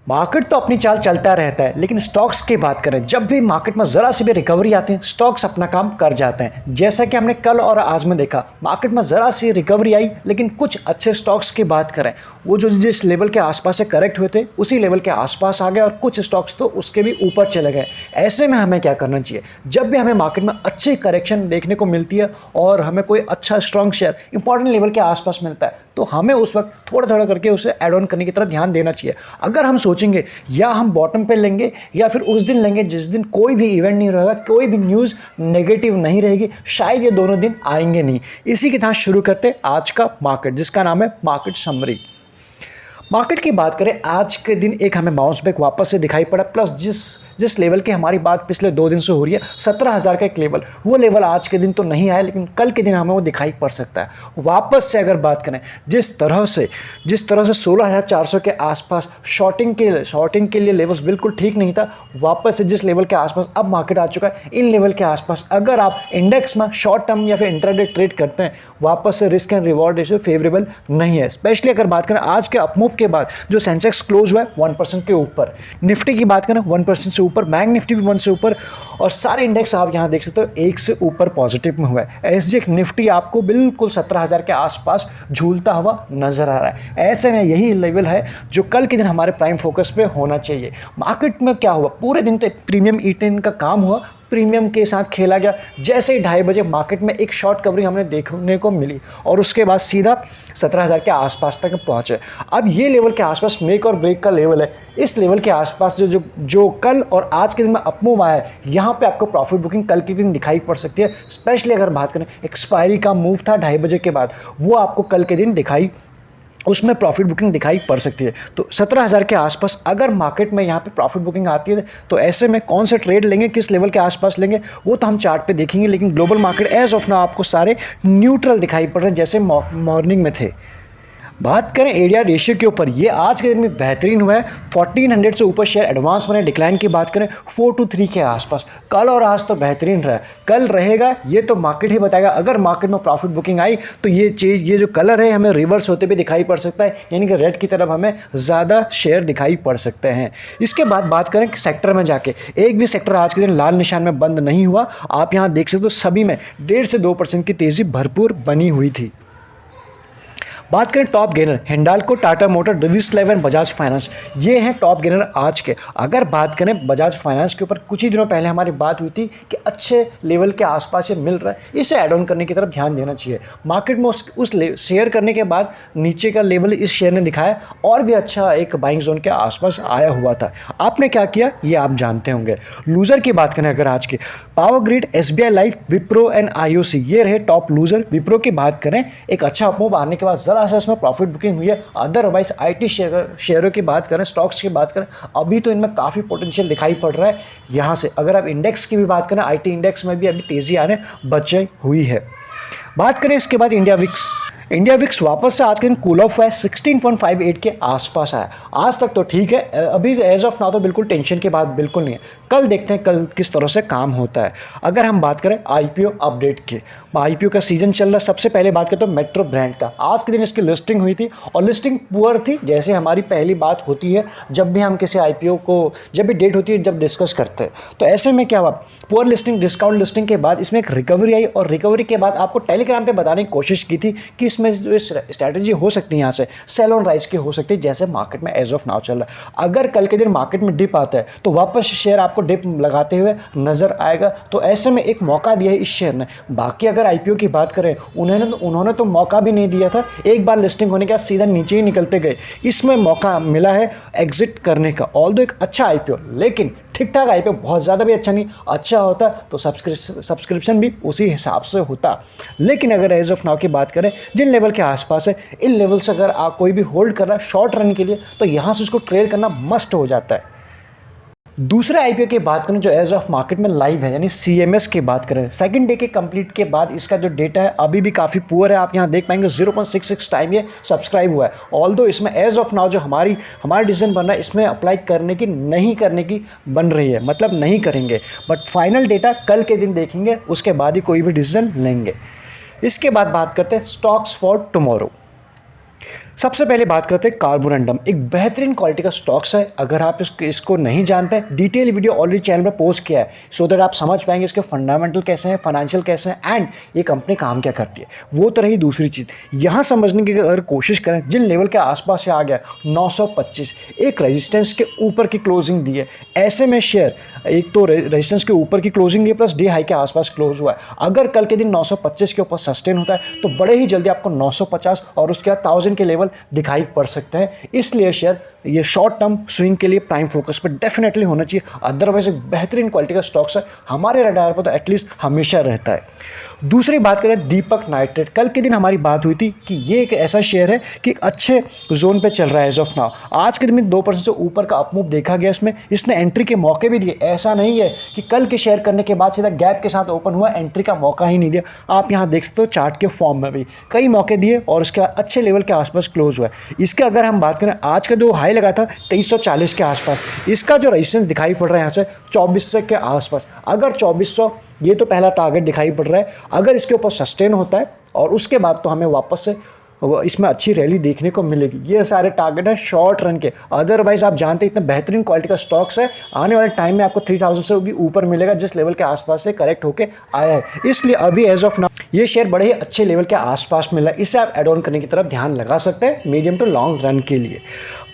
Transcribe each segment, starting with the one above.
Market तो अपनी चाल चलता रहता है, लेकिन स्टॉक्स की बात करें, जब भी मार्केट में ज़रा सी भी रिकवरी आती है स्टॉक्स अपना काम कर जाते हैं। जैसा कि हमने कल और आज में देखा, मार्केट में ज़रा सी रिकवरी आई, लेकिन कुछ अच्छे स्टॉक्स की बात करें, वो जो जिस लेवल के आसपास से करेक्ट हुए थे उसी लेवल के आसपास आ गए और कुछ स्टॉक्स तो उसके भी ऊपर चले गए। ऐसे में हमें क्या करना चाहिए? जब भी हमें मार्केट में अच्छी करेक्शन देखने को मिलती है और हमें कोई अच्छा स्ट्रॉन्ग शेयर इंपॉर्टेंट लेवल के आसपास मिलता है, तो हमें उस वक्त थोड़ा थोड़ा करके उसे ऐड ऑन करने की तरफ ध्यान देना चाहिए। अगर हम सोचेंगे या हम बॉटम पे लेंगे या फिर उस दिन लेंगे जिस दिन कोई भी इवेंट नहीं रहेगा, कोई भी न्यूज़ नेगेटिव नहीं रहेगी, शायद ये दोनों दिन आएंगे नहीं। इसी के साथ शुरू करते आज का मार्केट, जिसका नाम है मार्केट समरी। मार्केट की बात करें, आज के दिन एक हमें बाउंस बैक वापस से दिखाई पड़ा, प्लस जिस लेवल की हमारी बात पिछले 2 दिन से हो रही है 17,000 का एक लेवल, वो लेवल आज के दिन तो नहीं आया, लेकिन कल के दिन हमें वो दिखाई पड़ सकता है। वापस से अगर बात करें, जिस तरह से 16,400 के आसपास शॉर्टिंग के लिए लेवल्स बिल्कुल ठीक नहीं था, वापस से जिस लेवल के आसपास अब मार्केट आ चुका है, इन लेवल के आसपास अगर आप इंडेक्स में शॉर्ट टर्म या फिर इंट्राडे ट्रेड करते हैं, वापस से risk and reward ratio favourable नहीं है। स्पेशली अगर बात करें आज के अपमूव के बाद जो सेंसेक्स क्लोज हुआ है 1% के ऊपर, निफ्टी की बात करें 1% से ऊपर, बैंक निफ्टी भी 1 से ऊपर, और सारे इंडेक्स आप यहां देख सकते हो 1 से ऊपर पॉजिटिव में हुआ है। एसजीएक्स निफ्टी आपको बिल्कुल 17,000 के आसपास झूलता हुआ नजर आ रहा है। ऐसे में यही लेवल है जो कल के दिन हमारे प्राइम फोकस पे होना चाहिए। मार्केट में क्या हुआ, पूरे दिन तो प्रीमियम E10 का काम हुआ, प्रीमियम के साथ खेला गया। जैसे ही 2:30 बजे मार्केट में एक शॉर्ट कवरिंग हमने देखने को मिली और उसके बाद सीधा 17,000 के आसपास तक पहुंचे। अब ये लेवल के आसपास मेक और ब्रेक का लेवल है। इस लेवल के आसपास जो कल और आज के दिन में अपमूव आया है, यहाँ पे आपको प्रॉफिट बुकिंग कल के दिन दिखाई पड़ सकती है। स्पेशली अगर बात करें, एक्सपायरी का मूव था 2:30 बजे के बाद, वो आपको कल के दिन उसमें प्रॉफिट बुकिंग दिखाई पड़ सकती है। तो 17,000 के आसपास अगर मार्केट में यहाँ पे प्रॉफिट बुकिंग आती है, तो ऐसे में कौन से ट्रेड लेंगे, किस लेवल के आसपास लेंगे, वो तो हम चार्ट पे देखेंगे। लेकिन global market as of now आपको सारे न्यूट्रल दिखाई पड़ रहे हैं, जैसे मॉर्निंग में थे। बात करें एरिया रेशियो के ऊपर, ये आज के दिन में बेहतरीन हुआ है। 1400 से ऊपर शेयर एडवांस बने। डिक्लाइन की बात करें 423 के आसपास। कल और आज तो बेहतरीन रहा है, कल रहेगा ये तो मार्केट ही बताएगा। अगर मार्केट में प्रॉफिट बुकिंग आई तो ये जो कलर है हमें रिवर्स होते भी दिखाई पड़ सकता है, यानी कि रेड की तरफ हमें ज़्यादा शेयर दिखाई पड़ सकते हैं। इसके बाद बात करें कि सेक्टर में जाके, एक भी सेक्टर आज के दिन लाल निशान में बंद नहीं हुआ। आप यहाँ देख सकते हो सभी में 1.5 से 2% की तेज़ी भरपूर बनी हुई थी। बात करें top gainer, Hindalco, Tata motor, Divi's life and Bajaj finance, ये हैं टॉप गेनर आज के। अगर बात करें बजाज फाइनेंस के ऊपर, कुछ ही दिनों पहले हमारी बात हुई थी कि अच्छे लेवल के आसपास ये मिल रहा है, इसे ऐड ऑन करने की तरफ ध्यान देना चाहिए। मार्केट में उस शेयर करने के बाद नीचे का लेवल इस शेयर ने दिखाया और भी अच्छा एक बाइंग जोन के आसपास आया हुआ था। आपने क्या किया ये आप जानते होंगे। लूजर की बात करें अगर आज की, power grid, SBI life, Wipro and IOC, ये रहे टॉप लूजर। विप्रो की बात करें, एक अच्छा अपमूव आने के बाद ज़रा सा इसमें प्रॉफिट बुकिंग हुई है। अदरवाइज IT शेयरों की बात करें, स्टॉक्स की बात करें, अभी तो इनमें काफ़ी पोटेंशियल दिखाई पड़ रहा है। यहाँ से अगर आप इंडेक्स की भी बात करें, IT इंडेक्स में भी अभी तेज़ी आने बची हुई है। बात करें इसके बाद इंडिया विक्स वापस से आज के दिन कूल ऑफ हुआ है, 16.58 के आसपास आया। आज तक तो ठीक है, अभी एज ऑफ नाउ तो बिल्कुल टेंशन के बाद बिल्कुल नहीं है। कल देखते हैं कल किस तरह से काम होता है। अगर हम बात करें IPO अपडेट की, IPO का सीजन चल रहा है। सबसे पहले बात करते हैं मेट्रो ब्रांड का। आज के दिन इसकी लिस्टिंग हुई थी और लिस्टिंग पुअर थी, जैसे हमारी पहली बात होती है जब भी हम किसी IPO को, जब भी डेट होती है, जब डिस्कस करते हैं। तो ऐसे में क्या हुआ, पुअर लिस्टिंग, डिस्काउंट लिस्टिंग के बाद इसमें एक रिकवरी आई और रिकवरी के बाद आपको टेलीग्राम पर बताने की कोशिश की थी कि इसमें जो स्ट्रैटेजी हो सकती है यहाँ से सेल ऑन राइज की हो सकती है, जैसे मार्केट में एज ऑफ नाउ चल रहा है। अगर कल के दिन मार्केट में डिप आता है तो वापस शेयर आपको डिप लगाते हुए नजर आएगा। तो ऐसे में एक मौका दिया है इस शेयर ने। बाकी अगर IPO की बात करें, उन्होंने तो मौका भी नहीं दिया था, एक बार लिस्टिंग होने के बाद सीधा नीचे ही निकलते गए। इसमें मौका मिला है एग्जिट करने का। ऑल्दो एक अच्छा IPO, लेकिन ठीक ठाक IPO, बहुत ज़्यादा भी अच्छा नहीं। अच्छा होता तो सब्सक्रिप्शन भी उसी हिसाब से होता। लेकिन अगर एज ऑफ नाउ की बात करें, जिन लेवल के आसपास है, इन लेवल से अगर आप कोई भी होल्ड कर रहा है शॉर्ट रन के लिए, तो यहाँ से उसको ट्रेड करना मस्ट हो जाता है। दूसरे IPO की बात करें जो एज ऑफ मार्केट में लाइव है, यानी CMS की बात करें, सेकंड डे के कंप्लीट के बाद इसका जो डेटा है अभी भी काफ़ी पुअर है। आप यहाँ देख पाएंगे 0.66 टाइम ये सब्सक्राइब हुआ है। ऑल्दो इसमें एज ऑफ नाउ जो हमारा डिसीजन बन रहा है, इसमें अप्लाई करने की नहीं करने की बन रही है, मतलब नहीं करेंगे। बट फाइनल डेटा कल के दिन देखेंगे, उसके बाद ही कोई भी डिसीजन लेंगे। इसके बाद बात करते हैं स्टॉक्स फॉर टुमारो। सबसे पहले बात करते हैं कार्बोरंडम, एक बेहतरीन क्वालिटी का स्टॉक्स है। अगर आप इसको नहीं जानते हैं, डिटेल वीडियो ऑलरेडी चैनल में पोस्ट किया है, सो दैट आप समझ पाएंगे इसके फंडामेंटल कैसे हैं, फाइनेंशियल कैसे हैं एंड ये कंपनी काम क्या करती है। वो तो रही दूसरी चीज़, यहाँ समझने की अगर कोशिश करें, जिन लेवल के आसपास से आ गया 925, एक रेजिस्टेंस के ऊपर की क्लोजिंग दी है। ऐसे में शेयर एक तो रेजिस्टेंस के ऊपर की क्लोजिंग दी है प्लस डे हाई के आसपास क्लोज हुआ है। अगर कल के दिन 925 के ऊपर सस्टेन होता है तो बड़े ही जल्दी आपको 950 और उसके बाद 1000 के लेवल दिखाई पड़ सकते हैं। इसलिए शेयर ये शॉर्ट टर्म स्विंग के लिए प्राइम फोकस पर डेफिनेटली होना चाहिए। अदरवाइज एक बेहतरीन क्वालिटी का स्टॉक्स है, हमारे रडार पर तो एटलीस्ट हमेशा रहता है। दूसरी बात करें दीपक नाइट्रेट, कल के दिन हमारी बात हुई थी कि ये एक ऐसा शेयर है कि अच्छे जोन पे चल रहा है एज ऑफ नाउ। आज के दिन में 2% से ऊपर का अपमूव देखा गया इसमें, इसने एंट्री के मौके भी दिए। ऐसा नहीं है कि कल के शेयर करने के बाद सीधा गैप के साथ ओपन हुआ, एंट्री का मौका ही नहीं दिया। आप यहाँ देख सकते हो चार्ट के फॉर्म में भी कई मौके दिए और उसके बाद अच्छे लेवल के आसपास क्लोज हुआ है। इसके अगर हम बात करें, आज का जो हाई लगा था 2340 के आसपास, इसका जो रेजिस्टेंस दिखाई पड़ रहा है यहाँ से 2400 के आसपास। अगर 2400 ये तो पहला टारगेट दिखाई पड़ रहा है, अगर इसके ऊपर सस्टेन होता है और उसके बाद तो हमें वापस से इसमें अच्छी रैली देखने को मिलेगी। ये सारे टारगेट हैं शॉर्ट रन के। अदरवाइज आप जानते हैं इतना बेहतरीन क्वालिटी का स्टॉक्स है, आने वाले टाइम में आपको 3000 से भी ऊपर मिलेगा जिस लेवल के आसपास से करेक्ट होके आया है। इसलिए अभी एज ऑफ नाउ ये शेयर बड़े ही अच्छे लेवल के आसपास मिला है, इससे आप एड ऑन करने की तरफ ध्यान लगा सकते हैं मीडियम टू लॉन्ग रन के लिए।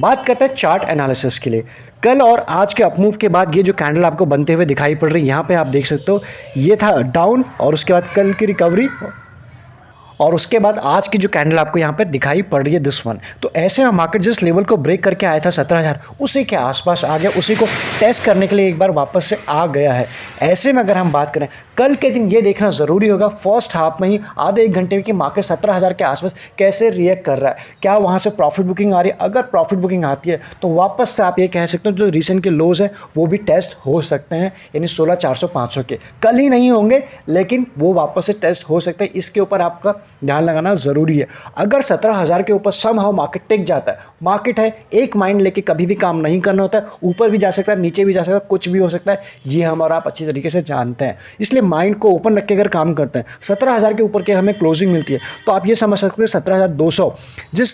बात करते हैं चार्ट एनालिसिस के लिए। कल और आज के अपमूव के बाद ये जो कैंडल आपको बनते हुए दिखाई पड़ रही है, यहाँ पे आप देख सकते हो ये था डाउन और उसके बाद कल की रिकवरी और उसके बाद आज की जो कैंडल आपको यहाँ पे दिखाई पड़ रही है दिस वन। तो ऐसे में मार्केट जिस लेवल को ब्रेक करके आया था 17,000, उसी के आसपास आ गया, उसी को टेस्ट करने के लिए एक बार वापस से आ गया है। ऐसे में अगर हम बात करें कल के दिन, ये देखना ज़रूरी होगा फर्स्ट हाफ में ही आधे एक घंटे में कि मार्केट 17,000 के आसपास कैसे रिएक्ट कर रहा है, क्या वहाँ से प्रॉफिट बुकिंग आ रही है। अगर प्रॉफिट बुकिंग आती है तो वापस से आप ये कह सकते हो जो रिसेंट के लोज हैं वो भी टेस्ट हो सकते हैं, यानी 16,400-500 के। कल ही नहीं होंगे लेकिन वो वापस से टेस्ट हो सकते हैं, इसके ऊपर आपका ध्यान लगाना ज़रूरी है। अगर 17,000 के ऊपर समहाउ मार्केट टिक जाता है, मार्केट है एक माइंड लेके कभी भी काम नहीं करना होता है, ऊपर भी जा सकता है नीचे भी जा सकता है, कुछ भी हो सकता है, ये हम और आप अच्छी तरीके से जानते हैं। इसलिए माइंड को ओपन रख के अगर काम करते हैं, 17,000 के ऊपर के हमें क्लोजिंग मिलती है तो आप ये समझ सकते हैं 17,200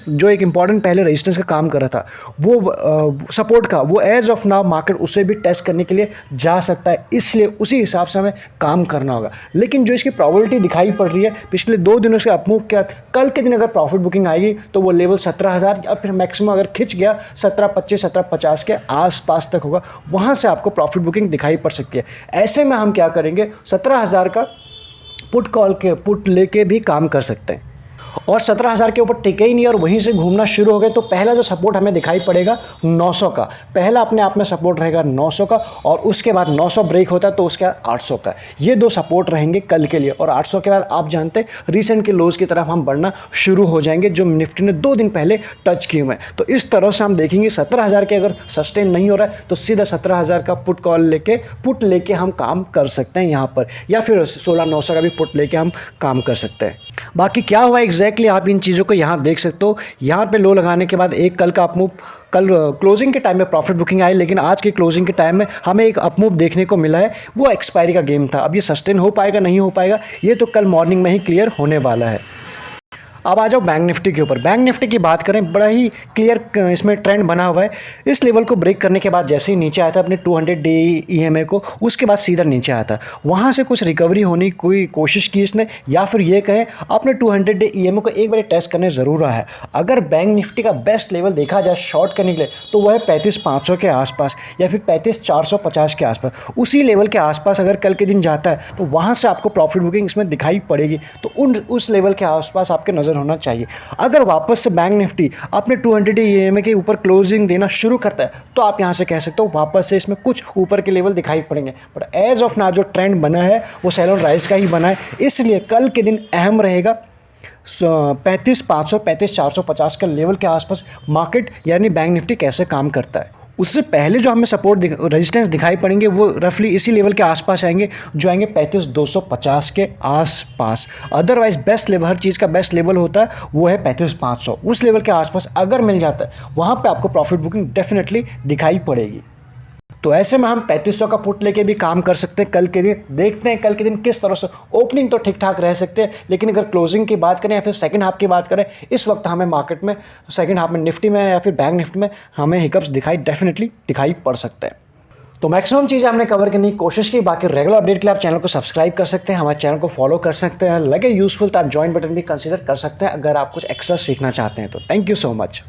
जो एक इंपॉर्टेंट पहले रेजिस्टेंस का काम कर रहा था वो सपोर्ट का, वो एज ऑफ नाउ मार्केट उसे भी टेस्ट करने के लिए जा सकता है। इसलिए उसी हिसाब से हमें काम करना होगा। लेकिन जो इसकी प्रॉबिलिटी दिखाई पड़ रही है पिछले 2 दिनों से अपमूव क्या, कल के दिन अगर प्रॉफिट बुकिंग आएगी तो वो लेवल 17,000 या फिर मैक्सिमम अगर खिंच गया 1725 1750 के आसपास तक होगा, वहां से आपको प्रॉफिट बुकिंग दिखाई पड़ सकती है। ऐसे में हम क्या करेंगे, 17,000 का पुट लेके भी काम कर सकते हैं और 17,000 के ऊपर टिके ही नहीं और वहीं से घूमना शुरू हो गए तो पहला जो सपोर्ट हमें दिखाई पड़ेगा 900 का, पहला अपने आप में सपोर्ट रहेगा 900 का और उसके बाद 900 ब्रेक होता है तो उसके बाद 800 का। ये 2 सपोर्ट रहेंगे कल के लिए और 800 के बाद आप जानते हैं रिसेंट के लोज की तरफ हम बढ़ना शुरू हो जाएंगे जो निफ्टी ने 2 दिन पहले टच किए हुए हैं। तो इस तरह से हम देखेंगे 17,000 के अगर सस्टेन नहीं हो रहा है तो सीधा 17,000 का पुट लेके हम काम कर सकते हैं यहाँ पर, या फिर 16,900 का भी पुट लेके हम काम कर सकते हैं। बाकी क्या हुआ एग्जैक्टली आप इन चीज़ों को यहाँ देख सकते हो। यहाँ पे लो लगाने के बाद एक कल का अपमूव, कल क्लोजिंग के टाइम में प्रॉफिट बुकिंग आई लेकिन आज की क्लोजिंग के टाइम में हमें एक अपमूव देखने को मिला है, वो एक्सपायरी का गेम था। अब ये सस्टेन हो पाएगा नहीं हो पाएगा ये तो कल मॉर्निंग में ही क्लियर होने वाला है। अब आ जाओ बैंक निफ्टी के ऊपर। बैंक निफ्टी की बात करें, बड़ा ही क्लियर इसमें ट्रेंड बना हुआ है। इस लेवल को ब्रेक करने के बाद जैसे ही नीचे आया था अपने 200 डे ईएमए को, उसके बाद सीधा नीचे आया था, वहाँ से कुछ रिकवरी होने की कोई कोशिश की इसने, या फिर ये कहें अपने 200 डे ईएमए को एक बार टेस्ट करने ज़रूर रहा है। अगर बैंक निफ्टी का बेस्ट लेवल देखा जाए शॉर्ट करने के लिए तो वह है 35,500 के आसपास या फिर 35,450 के आसपास। उसी लेवल के आसपास अगर कल के दिन जाता है तो वहाँ से आपको प्रॉफिट बुकिंग इसमें दिखाई पड़ेगी, तो उस लेवल के आसपास आपके नज़र होना चाहिए। अगर वापस से बैंक निफ्टी अपने 200 ईएमए के ऊपर क्लोजिंग देना शुरू करता है तो आप यहां से कह सकते हो वापस से इसमें कुछ ऊपर के लेवल दिखाई पड़ेंगे। बट एज ऑफ नाउ जो ट्रेंड बना है वो सेल ऑन राइज का ही बना है, इसलिए कल के दिन अहम रहेगा 35,500 35,450 का लेवल के आसपास मार्केट यानी बैंक निफ्टी कैसे काम करता है। उससे पहले जो हमें सपोर्ट रेजिस्टेंस दिखाई पड़ेंगे वो रफली इसी लेवल के आसपास आएंगे जो आएंगे 35,250 के आसपास। अदरवाइज बेस्ट लेवल, हर चीज़ का बेस्ट लेवल होता है वो है 35,500। उस लेवल के आसपास अगर मिल जाता है वहाँ पे आपको प्रॉफिट बुकिंग डेफिनेटली दिखाई पड़ेगी। तो ऐसे में हम 3500 का पुट लेके भी काम कर सकते हैं कल के दिन। देखते हैं कल के दिन किस तरह से। ओपनिंग तो ठीक ठाक रह सकते हैं, लेकिन अगर क्लोजिंग की बात करें या फिर सेकंड हाफ की बात करें, इस वक्त हमें मार्केट में सेकंड हाफ में निफ्टी में या फिर बैंक निफ्टी में हमें हिकअप्स डेफिनेटली दिखाई पड़ सकते हैं। तो मैक्सिमम चीज़ें हमने कवर करने की कोशिश की। बाकी रेगुलर अपडेट के लिए आप चैनल को सब्सक्राइब कर सकते हैं, हमारे चैनल को फॉलो कर सकते हैं। लगे यूजफुल तो आप ज्वाइन बटन भी कंसीडर कर सकते हैं अगर आप कुछ एक्स्ट्रा सीखना चाहते हैं तो। Thank you so much.